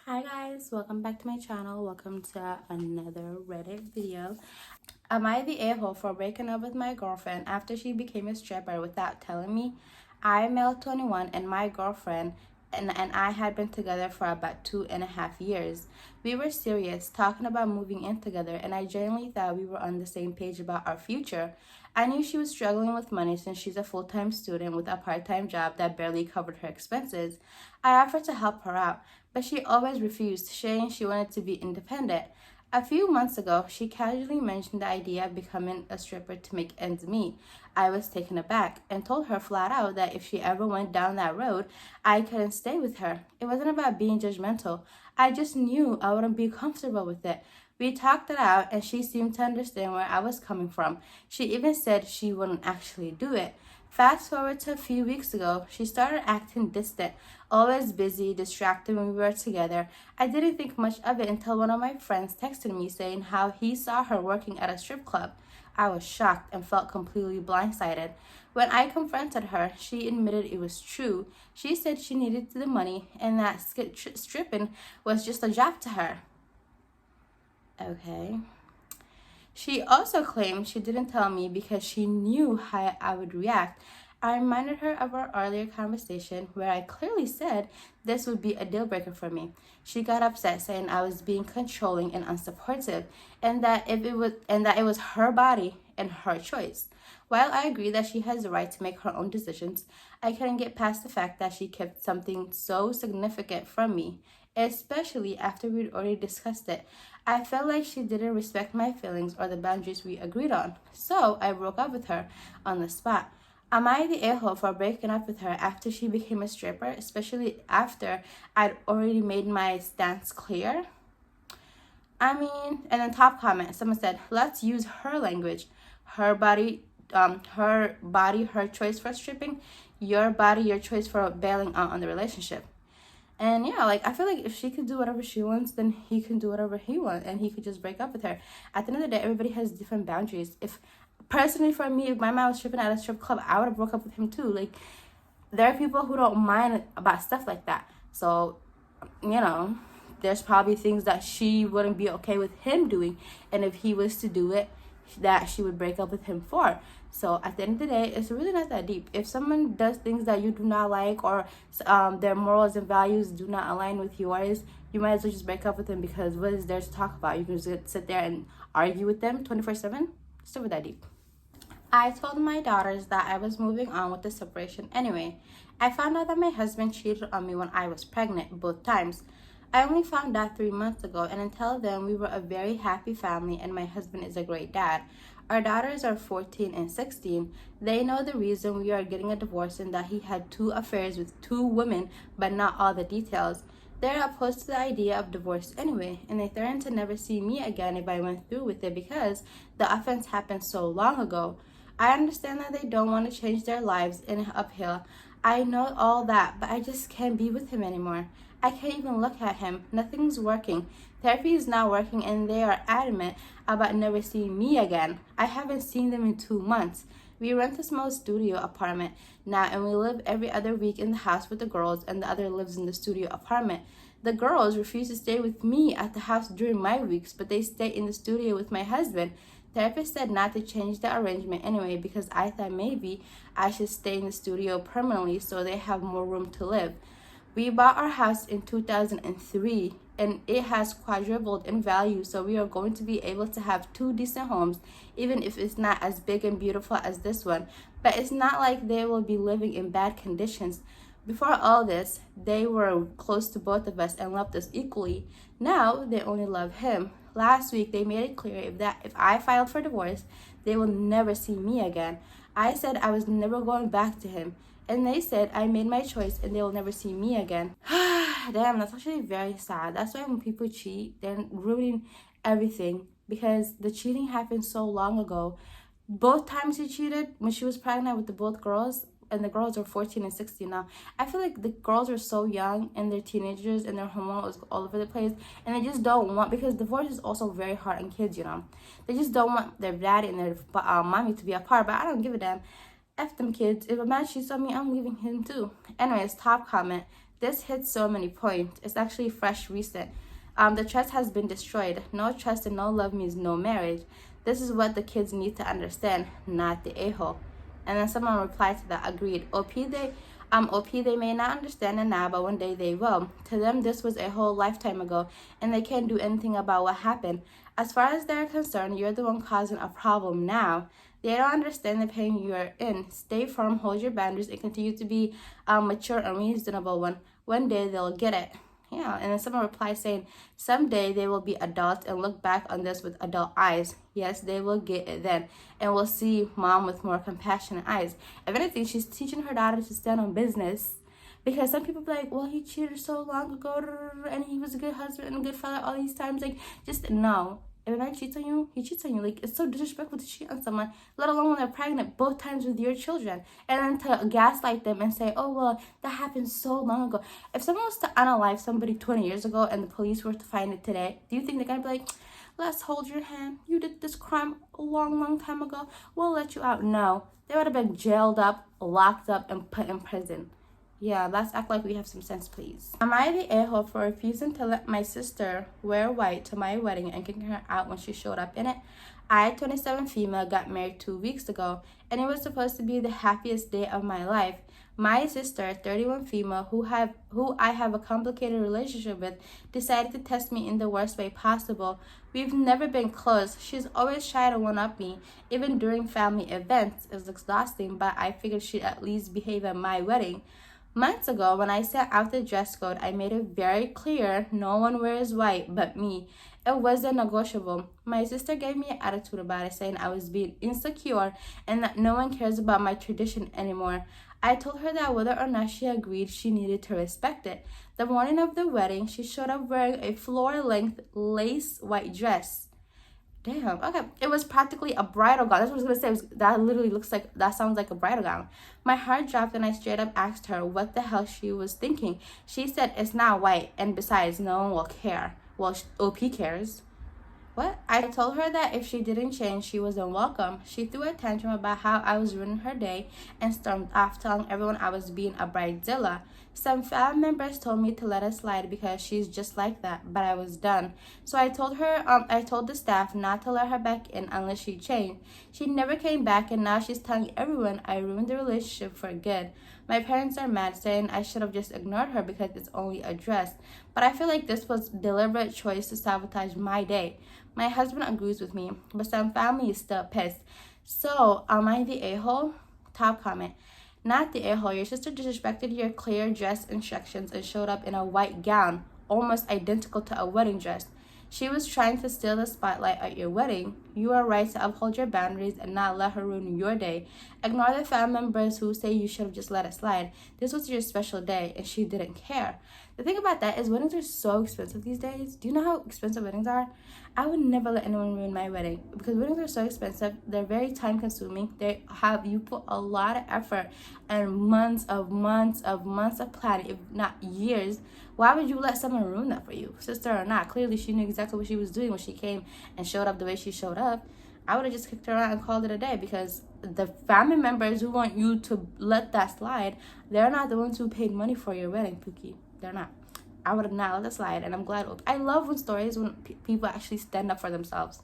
Hi guys, welcome back to my channel. Welcome to another Reddit video. Am I the a-hole for breaking up with my girlfriend after she became a stripper without telling me? I'm male 21 and my girlfriend and I had been together for about 2.5 years. We were serious, talking about moving in together, and I genuinely thought we were on the same page about our future. I knew she was struggling with money since she's a full-time student with a part-time job that barely covered her expenses. I offered to help her out, but she always refused, saying she wanted to be independent. A few months ago, she casually mentioned the idea of becoming a stripper to make ends meet. I was taken aback and told her flat out that if she ever went down that road, I couldn't stay with her. It wasn't about being judgmental. I just knew I wouldn't be comfortable with it. We talked it out and she seemed to understand where I was coming from. She even said she wouldn't actually do it. Fast forward to a few weeks ago, she started acting distant, always busy, distracted when we were together. I didn't think much of it until one of my friends texted me saying how he saw her working at a strip club. I was shocked and felt completely blindsided. When I confronted her, she admitted it was true. She said she needed the money and that stripping was just a job to her. Okay. She also claimed she didn't tell me because she knew how I would react. I reminded her of our earlier conversation where I clearly said this would be a deal breaker for me. She got upset saying I was being controlling and unsupportive and that it was her body and her choice. While I agree that she has the right to make her own decisions, I couldn't get past the fact that she kept something so significant from me, especially after we'd already discussed it. I felt like she didn't respect my feelings or the boundaries we agreed on, so I broke up with her on the spot. Am I the a-hole for breaking up with her after she became a stripper, especially after I'd already made my stance clear? And then top comment, someone said, let's use her language. Her body, her choice for stripping, your body, your choice for bailing out on the relationship. And yeah, like I feel like if she could do whatever she wants, then he can do whatever he wants, and he could just break up with her. At the end of the day, everybody has different boundaries. If personally for me, if my man was stripping at a strip club, I would have broke up with him too. Like there are people who don't mind about stuff like that. So, there's probably things that she wouldn't be okay with him doing, and if he was to do it, that she would break up with him for. So at the end of the day, it's really not that deep. If someone does things that you do not like, or their morals and values do not align with yours, you might as well just break up with them, because what is there to talk about? You can just sit there and argue with them 24/7. It's never that deep. I told my daughters that I was moving on with the separation anyway. I found out that my husband cheated on me when I was pregnant, both times. I only found out 3 months ago, and until then, we were a very happy family, and my husband is a great dad. Our daughters are 14 and 16. They know the reason we are getting a divorce and that he had 2 affairs with 2 women, but not all the details. They're opposed to the idea of divorce anyway, and they threatened to never see me again if I went through with it because the offense happened so long ago. I understand that they don't want to change their lives in uphill. I know all that, but I just can't be with him anymore. I can't even look at him. Nothing's working. Therapy is not working, and they are adamant about never seeing me again. I haven't seen them in 2 months. We rent a small studio apartment now, and we live every other week in the house with the girls, and the other lives in the studio apartment. The girls refuse to stay with me at the house during my weeks, but they stay in the studio with my husband. Therapist said not to change the arrangement anyway because I thought maybe I should stay in the studio permanently so they have more room to live. We bought our house in 2003 and it has quadrupled in value, so we are going to be able to have 2 decent homes, even if it's not as big and beautiful as this one. But it's not like they will be living in bad conditions. Before all this, they were close to both of us and loved us equally. Now they only love him. Last week they made it clear if I filed for divorce, they will never see me again. I said I was never going back to him, and they said I made my choice and they will never see me again. Damn, that's actually very sad. That's why when people cheat, they're ruining everything, because the cheating happened so long ago. Both times he cheated when she was pregnant with the both girls, and the girls are 14 and 16 now. I feel like the girls are so young and they're teenagers and their hormones all over the place, and they just don't want, because divorce is also very hard on kids. They just don't want their daddy and their mommy to be apart, but I don't give a damn. F them kids. If a man cheats on me, I'm leaving him too. Anyways, top comment. This hits so many points. It's actually fresh, recent. The trust has been destroyed. No trust and no love means no marriage. This is what the kids need to understand, not the a-hole. And then someone replied to that, agreed. OP, they may not understand it now, but one day they will. To them, this was a whole lifetime ago, and they can't do anything about what happened. As far as they're concerned, you're the one causing a problem now. They don't understand the pain you're in. Stay firm, hold your boundaries, and continue to be a mature and reasonable one. One day they'll get it. Yeah, and then someone replied saying, someday they will be adults and look back on this with adult eyes. Yes, they will get it then, and will see mom with more compassionate eyes. If anything, she's teaching her daughter to stand on business. Because some people be like, well, he cheated so long ago, and he was a good husband and a good father all these times. Like, just no. If a man cheats on you, he cheats on you. Like, it's so disrespectful to cheat on someone, let alone when they're pregnant both times with your children. And then to gaslight them and say, oh, well, that happened so long ago. If someone was to unalive somebody 20 years ago and the police were to find it today, do you think they're going to be like, let's hold your hand. You did this crime a long, long time ago. We'll let you out. No. They would have been jailed up, locked up, and put in prison. Yeah, let's act like we have some sense, please. Am I the a-hole for refusing to let my sister wear white to my wedding and kicking her out when she showed up in it? I, 27 female, got married 2 weeks ago, and it was supposed to be the happiest day of my life. My sister, 31 female, who I have a complicated relationship with, decided to test me in the worst way possible. We've never been close. She's always tried to one-up me, even during family events. It's exhausting, but I figured she'd at least behave at my wedding. Months ago, when I set out the dress code, I made it very clear no one wears white but me. It wasn't negotiable. My sister gave me an attitude about it, saying I was being insecure and that no one cares about my tradition anymore. I told her that whether or not she agreed, she needed to respect it. The morning of the wedding, she showed up wearing a floor-length lace white dress. Damn, okay. It was practically a bridal gown. That's what I was going to say. That sounds like a bridal gown. My heart dropped and I straight up asked her what the hell she was thinking. She said, it's not white, and besides, no one will care. Well, OP cares. What? I told her that if she didn't change, she wasn't welcome. She threw a tantrum about how I was ruining her day and stormed off, telling everyone I was being a bridezilla. Some family members told me to let her slide because she's just like that, but I was done. So I told the staff not to let her back in unless she changed. She never came back, and now she's telling everyone I ruined the relationship for good. My parents are mad, saying I should have just ignored her because it's only a dress. But I feel like this was a deliberate choice to sabotage my day. My husband agrees with me, but some family is still pissed. So, am I the a-hole? Top comment. Not the a-hole. Your sister disrespected your clear dress instructions and showed up in a white gown, almost identical to a wedding dress. She was trying to steal the spotlight at your wedding. You are right to uphold your boundaries and not let her ruin your day. Ignore the family members who say you should have just let it slide. This was your special day, and she didn't care. The thing about that is weddings are so expensive these days. Do you know how expensive weddings are? I would never let anyone ruin my wedding because weddings are so expensive. They're very time consuming. You put a lot of effort and months of planning, if not years. Why would you let someone ruin that for you, sister or not? Clearly, she knew exactly what she was doing when she came and showed up the way she showed up. I would have just kicked her out and called it a day because the family members who want you to let that slide, they're not the ones who paid money for your wedding, Pookie. They're not. I would have not let it slide, and I'm glad. I love when stories when people actually stand up for themselves.